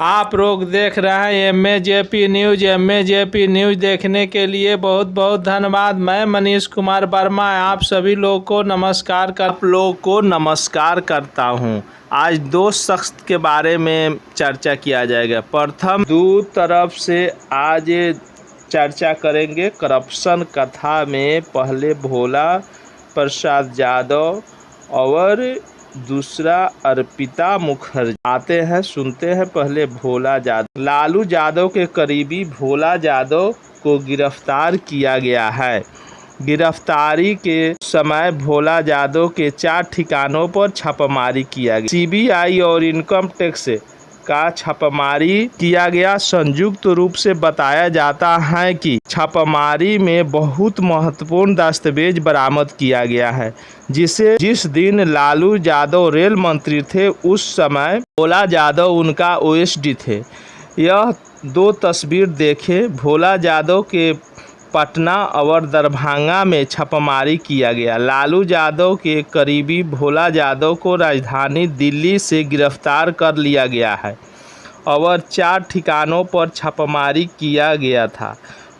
आप लोग देख रहे हैं MAJP न्यूज़। MAJP न्यूज़ देखने के लिए बहुत बहुत धन्यवाद। मैं मनीष कुमार वर्मा आप सभी लोग को नमस्कार करता हूं। आज दो शख्स के बारे में चर्चा किया जाएगा। प्रथम दो तरफ से आज चर्चा करेंगे करप्शन कथा में। पहले भोला प्रसाद यादव और दूसरा अर्पिता मुखर्जी। आते हैं सुनते हैं। पहले भोला यादव। लालू यादव के करीबी भोला यादव को गिरफ्तार किया गया है। गिरफ्तारी के समय भोला यादव के 4 ठिकानों पर छापामारी किया गया। CBI और इनकम टैक्स का छापामारी किया गया। संयुक्त रूप से बताया जाता है कि छापामारी में बहुत महत्वपूर्ण दस्तावेज बरामद किया गया है। जिस दिन लालू यादव रेल मंत्री थे उस समय भोला यादव उनका OSD थे। यह 2 तस्वीर देखें। भोला यादव के पटना और दरभंगा में छापामारी किया गया। लालू यादव के करीबी भोला यादव को राजधानी दिल्ली से गिरफ्तार कर लिया गया है और 4 ठिकानों पर छापामारी किया गया था।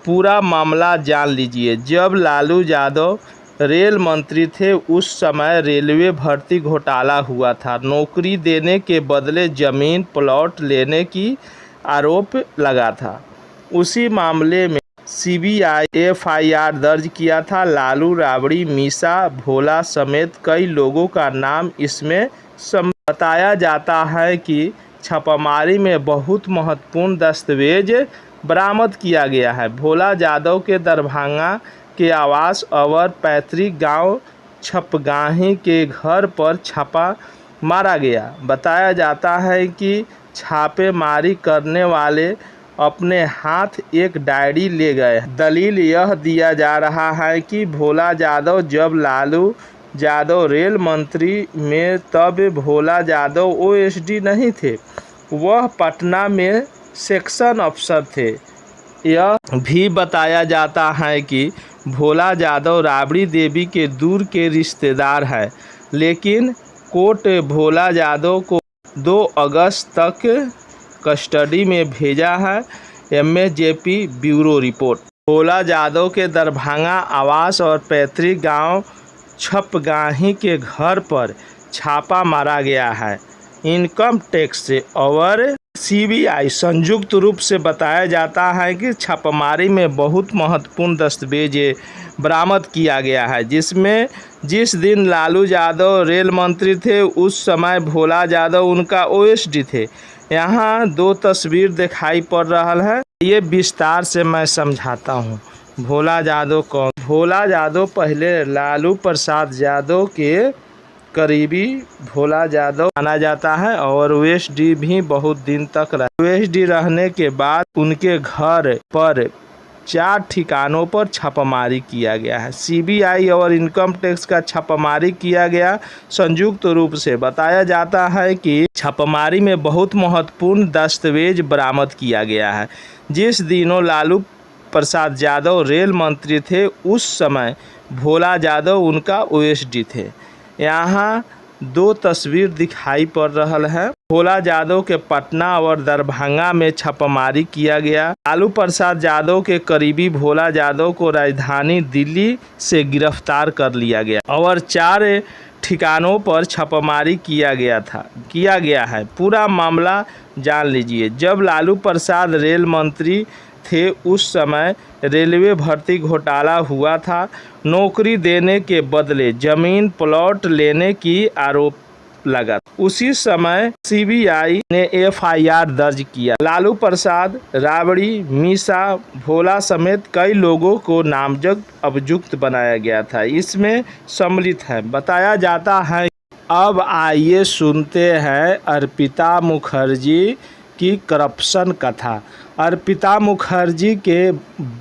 पूरा मामला जान लीजिए। जब लालू यादव रेल मंत्री थे उस समय रेलवे भर्ती घोटाला हुआ था। नौकरी देने के बदले जमीन प्लॉट लेने की आरोप लगा था। उसी मामले में CBI FIR दर्ज किया था। लालू, राबड़ी, मीसा, भोला समेत कई लोगों का नाम इसमें बताया जाता है कि छापामारी में बहुत महत्वपूर्ण दस्तावेज बरामद किया गया है। भोला यादव के दरभंगा के आवास और पैतृक गांव छपगाही के घर पर छापा मारा गया। बताया जाता है कि छापेमारी करने वाले अपने हाथ एक डायरी ले गए। दलील यह दिया जा रहा है कि भोला यादव जब लालू यादव रेल मंत्री में तब भोला यादव OSD नहीं थे, वह पटना में सेक्शन अफसर थे। यह भी बताया जाता है कि भोला यादव राबड़ी देवी के दूर के रिश्तेदार हैं, लेकिन कोर्ट भोला यादव को 2 अगस्त तक कस्टडी में भेजा है। MAJP bureau report. Bhola Yadav के दरभंगा आवास और पैतृक गांव छपगाही के घर पर छापा मारा गया है। इनकम टैक्स और CBI संयुक्त रूप से बताया जाता है कि छापामारी में बहुत महत्वपूर्ण दस्तावेज बरामद किया गया है। जिसमें जिस दिन लालू यादव रेल मंत्री थे उस समय भोला यादव उनका OSD थे। यहाँ 2 तस्वीर दिखाई पड़ रहा है। ये विस्तार से मैं समझाता हूँ। भोला यादव कौन? भोला यादव पहले लालू प्रसाद यादव के करीबी भोला यादव माना जाता है और OSD भी बहुत दिन तक रहे। OSD रहने के बाद उनके घर पर 4 ठिकानों पर छापामारी किया गया है। CBI और इनकम टैक्स का छापामारी किया गया। संयुक्त रूप से बताया जाता है कि छापामारी में बहुत महत्वपूर्ण दस्तावेज बरामद किया गया है। जिस दिनों लालू प्रसाद यादव रेल मंत्री थे उस समय भोला यादव उनका OSD थे। यहाँ 2 तस्वीर दिखाई पड़ रहा है। भोला यादव के पटना और दरभंगा में छापामारी किया गया। लालू प्रसाद यादव के करीबी भोला यादव को राजधानी दिल्ली से गिरफ्तार कर लिया गया और 4 ठिकानों पर छापामारी किया गया है। पूरा मामला जान लीजिए। जब लालू प्रसाद रेल मंत्री थे उस समय रेलवे भर्ती घोटाला हुआ था। नौकरी देने के बदले जमीन प्लॉट लेने की आरोप लगा। उसी समय CBI ने FIR दर्ज किया। लालू प्रसाद, राबड़ी, मीसा, भोला समेत कई लोगों को नामजद अभियुक्त बनाया गया था। इसमें सम्मिलित है। बताया जाता है। अब आइए सुनते हैं अर्पिता मुखर्जी की करप्शन कथा। अर्पिता मुखर्जी के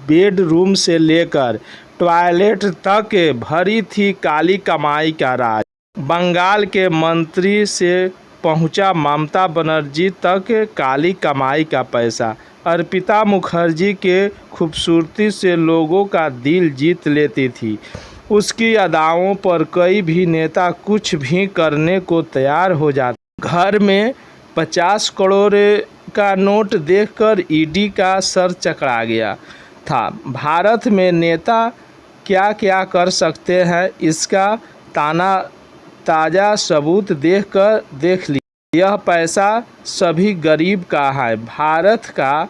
बेडरूम से लेकर टॉयलेट तक भरी थी काली कमाई का राज। बंगाल के मंत्री से पहुंचा ममता बनर्जी तक काली कमाई का पैसा। अर्पिता मुखर्जी के खूबसूरती से लोगों का दिल जीत लेती थी। उसकी अदाओं पर कोई भी नेता कुछ भी करने को तैयार हो जाता। घर में 50 करोड़ का नोट देखकर ईडी का सर चकरा गया था। भारत में नेता क्या क्या कर सकते हैं, इसका ताज़ा सबूत देख लीजिए। यह पैसा सभी गरीब का है। भारत का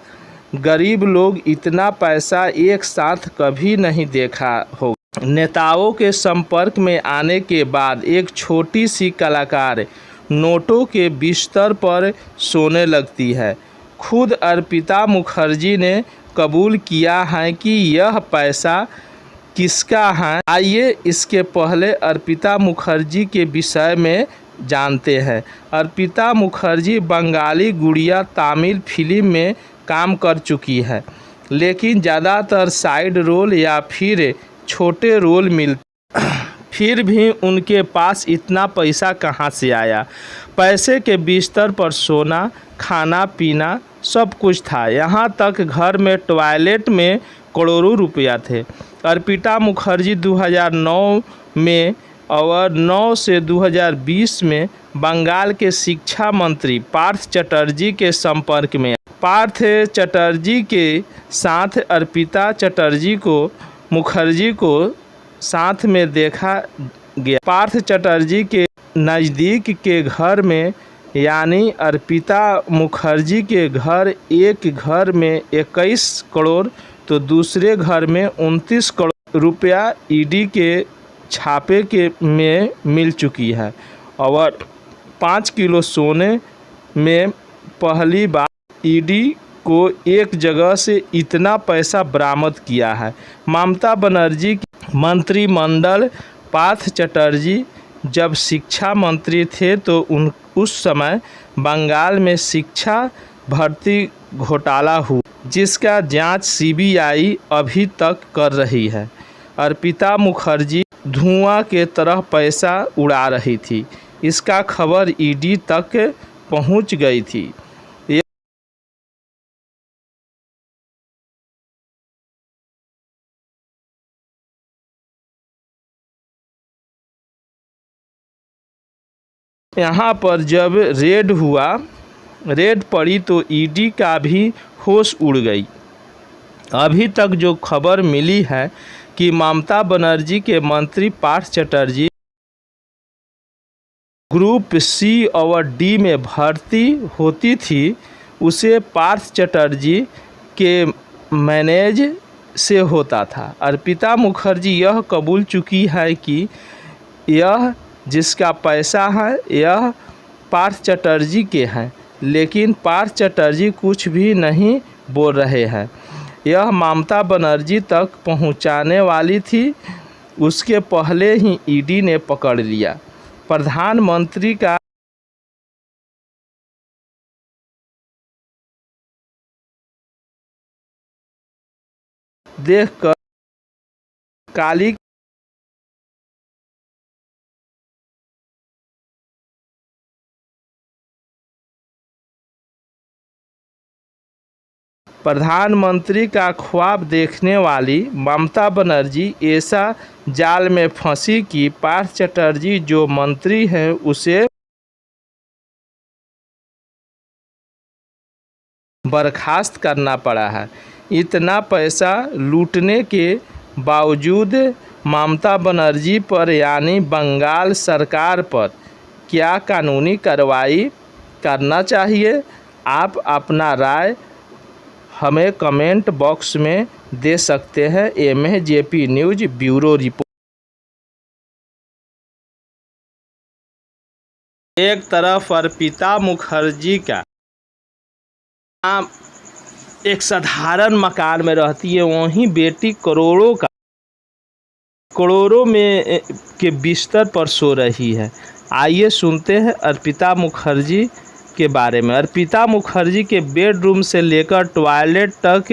गरीब लोग इतना पैसा एक साथ कभी नहीं देखा होगा। नेताओं के संपर्क में आने के बाद एक छोटी सी कलाकार नोटों के बिस्तर पर सोने लगती है। खुद अर्पिता मुखर्जी ने कबूल किया है कि यह पैसा किसका है। आइए इसके पहले अर्पिता मुखर्जी के विषय में जानते हैं। अर्पिता मुखर्जी बंगाली गुड़िया तमिल फिल्म में काम कर चुकी है, लेकिन ज़्यादातर साइड रोल या फिर छोटे रोल मिलते। फिर भी उनके पास इतना पैसा कहाँ से आया। पैसे के बिस्तर पर सोना, खाना पीना सब कुछ था। यहाँ तक घर में टॉयलेट में करोड़ों रुपया थे। अर्पिता मुखर्जी 2009 में और 9 से 2020 में बंगाल के शिक्षा मंत्री पार्थ चटर्जी के संपर्क में। पार्थ चटर्जी के साथ अर्पिता मुखर्जी को साथ में देखा गया। पार्थ चटर्जी के नज़दीक के घर में, यानी अर्पिता मुखर्जी के घर, एक घर में 21 करोड़ तो दूसरे घर में 29 करोड़ रुपया ईडी के छापे में मिल चुकी है। और 5 किलो सोने में पहली बार ईडी को एक जगह से इतना पैसा बरामद किया है। ममता बनर्जी की मंत्रिमंडल पार्थ चटर्जी जब शिक्षा मंत्री थे तो उस समय बंगाल में शिक्षा भर्ती घोटाला हुआ, जिसका जांच सीबीआई अभी तक कर रही है। अर्पिता मुखर्जी धुआं के तरह पैसा उड़ा रही थी, इसका खबर ईडी तक पहुंच गई थी। यहाँ पर जब रेड पड़ी तो ईडी का भी होश उड़ गई। अभी तक जो खबर मिली है कि ममता बनर्जी के मंत्री पार्थ चटर्जी ग्रुप सी और डी में भर्ती होती थी, उसे पार्थ चटर्जी के मैनेज से होता था। अर्पिता मुखर्जी यह कबूल चुकी है कि यह जिसका पैसा है यह पार्थ चटर्जी के हैं, लेकिन पार्थ चटर्जी कुछ भी नहीं बोल रहे हैं। यह ममता बनर्जी तक पहुंचाने वाली थी, उसके पहले ही ईडी ने पकड़ लिया। प्रधानमंत्री का देखकर काली प्रधानमंत्री का ख्वाब देखने वाली ममता बनर्जी ऐसा जाल में फंसी कि पार्थ चटर्जी जो मंत्री हैं उसे बर्खास्त करना पड़ा है। इतना पैसा लूटने के बावजूद ममता बनर्जी पर यानी बंगाल सरकार पर क्या कानूनी कार्रवाई करना चाहिए? आप अपना राय हमें कमेंट बॉक्स में दे सकते हैं। MAJP news bureau report. एक तरफ अर्पिता मुखर्जी का एक साधारण मकान में रहती है, वहीं बेटी करोड़ों में के बिस्तर पर सो रही है। आइए सुनते हैं अर्पिता मुखर्जी के बारे में। अर्पिता मुखर्जी के बेडरूम से लेकर टॉयलेट तक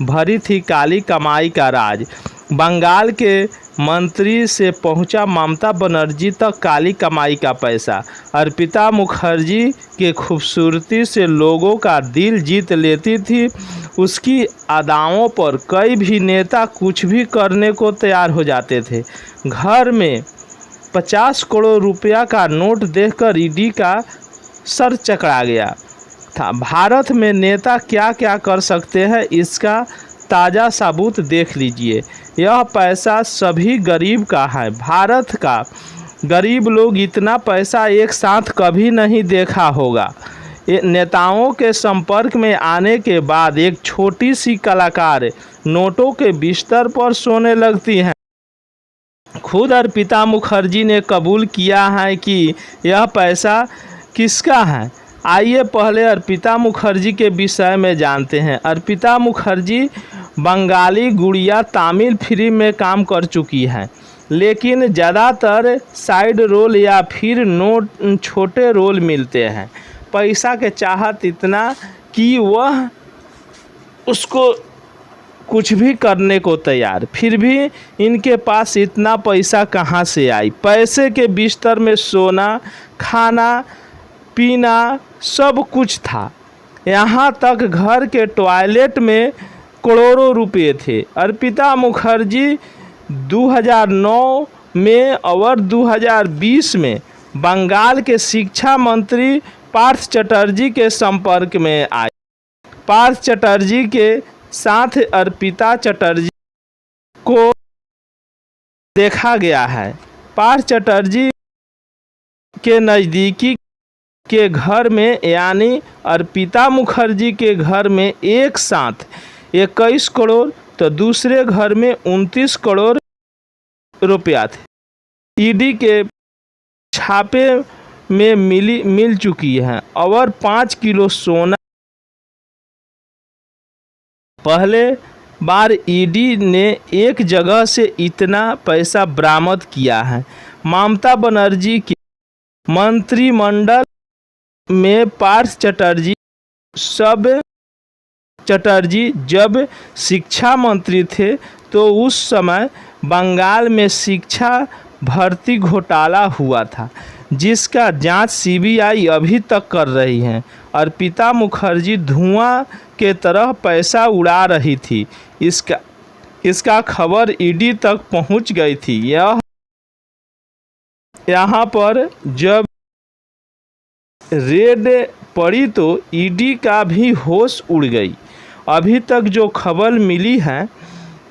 भरी थी काली कमाई का राज। बंगाल के मंत्री से पहुंचा ममता बनर्जी तक काली कमाई का पैसा। अर्पिता मुखर्जी के खूबसूरती से लोगों का दिल जीत लेती थी। उसकी अदाओं पर कई भी नेता कुछ भी करने को तैयार हो जाते थे। घर में 50 करोड़ रुपया का नोट देखकर ईडी का सर चकरा गया था। भारत में नेता क्या क्या कर सकते हैं, इसका ताज़ा सबूत देख लीजिए। यह पैसा सभी गरीब का है। भारत का गरीब लोग इतना पैसा एक साथ कभी नहीं देखा होगा। नेताओं के संपर्क में आने के बाद एक छोटी सी कलाकार नोटों के बिस्तर पर सोने लगती हैं। खुद अर्पिता मुखर्जी ने कबूल किया है कि यह पैसा किसका है। आइए पहले अर्पिता मुखर्जी के विषय में जानते हैं। अर्पिता मुखर्जी बंगाली गुड़िया तमिल फिल्म में काम कर चुकी हैं, लेकिन ज़्यादातर साइड रोल या फिर छोटे रोल मिलते हैं। पैसा के चाहत इतना कि वह उसको कुछ भी करने को तैयार, फिर भी इनके पास इतना पैसा कहाँ से आई। पैसे के बिस्तर में सोना, खाना पीना सब कुछ था। यहाँ तक घर के टॉयलेट में करोड़ों रुपए थे। अर्पिता मुखर्जी 2009 में और 2020 में बंगाल के शिक्षा मंत्री पार्थ चटर्जी के संपर्क में आई। पार्थ चटर्जी के साथ अर्पिता चटर्जी को देखा गया है। पार्थ चटर्जी के नज़दीकी के घर में यानी अर्पिता मुखर्जी के घर में एक साथ 21 करोड़ तो दूसरे घर में 29 करोड़ रुपया थे। ईडी के छापे में मिल चुकी है और 5 किलो सोना। पहले बार ईडी ने एक जगह से इतना पैसा बरामद किया है। ममता बनर्जी के मंत्रिमंडल में पार्थ चटर्जी जब शिक्षा मंत्री थे तो उस समय बंगाल में शिक्षा भर्ती घोटाला हुआ था, जिसका जांच सीबीआई अभी तक कर रही है। अर्पिता मुखर्जी धुआं के तरह पैसा उड़ा रही थी। इसका खबर ईडी तक पहुंच गई थी। यहाँ पर जब रेड पड़ी तो ईडी का भी होश उड़ गई। अभी तक जो खबर मिली है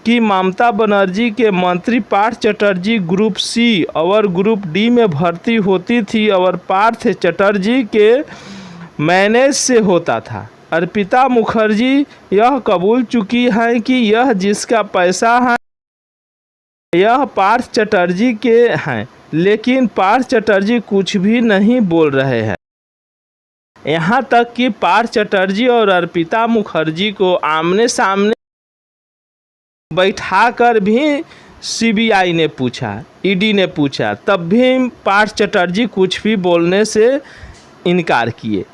कि ममता बनर्जी के मंत्री पार्थ चटर्जी ग्रुप सी और ग्रुप डी में भर्ती होती थी और पार्थ चटर्जी के मैनेज से होता था। अर्पिता मुखर्जी यह कबूल चुकी है कि यह जिसका पैसा है यह पार्थ चटर्जी के हैं, लेकिन पार्थ चटर्जी कुछ भी नहीं बोल रहे हैं। यहाँ तक कि पार्थ चटर्जी और अर्पिता मुखर्जी को आमने सामने बैठाकर भी सीबीआई ने पूछा, ईडी ने पूछा, तब भी पार्थ चटर्जी कुछ भी बोलने से इनकार किए।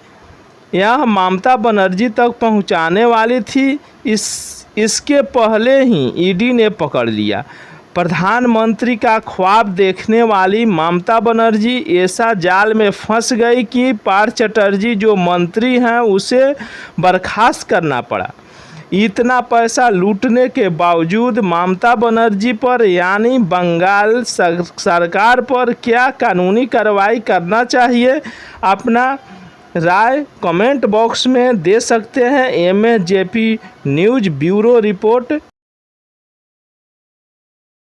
यह ममता बनर्जी तक पहुंचाने वाली थी। इसके पहले ही ईडी ने पकड़ लिया। प्रधानमंत्री का ख्वाब देखने वाली ममता बनर्जी ऐसा जाल में फंस गई कि पार्थ चटर्जी जो मंत्री हैं उसे बर्खास्त करना पड़ा। इतना पैसा लूटने के बावजूद ममता बनर्जी पर यानी बंगाल सरकार पर क्या कानूनी कार्रवाई करना चाहिए, अपना राय कमेंट बॉक्स में दे सकते हैं। MAJP news bureau report.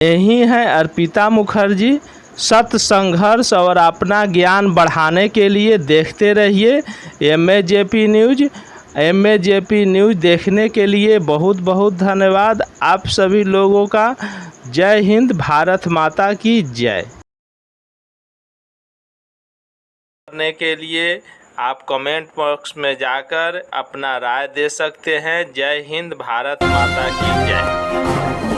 यही है अर्पिता मुखर्जी। सत्य संघर्ष और अपना ज्ञान बढ़ाने के लिए देखते रहिए MAJP न्यूज़। MAJP न्यूज़ देखने के लिए बहुत बहुत धन्यवाद आप सभी लोगों का। जय हिंद, भारत माता की जय। करने के लिए आप कमेंट बॉक्स में जाकर अपना राय दे सकते हैं। जय हिंद, भारत माता की जय।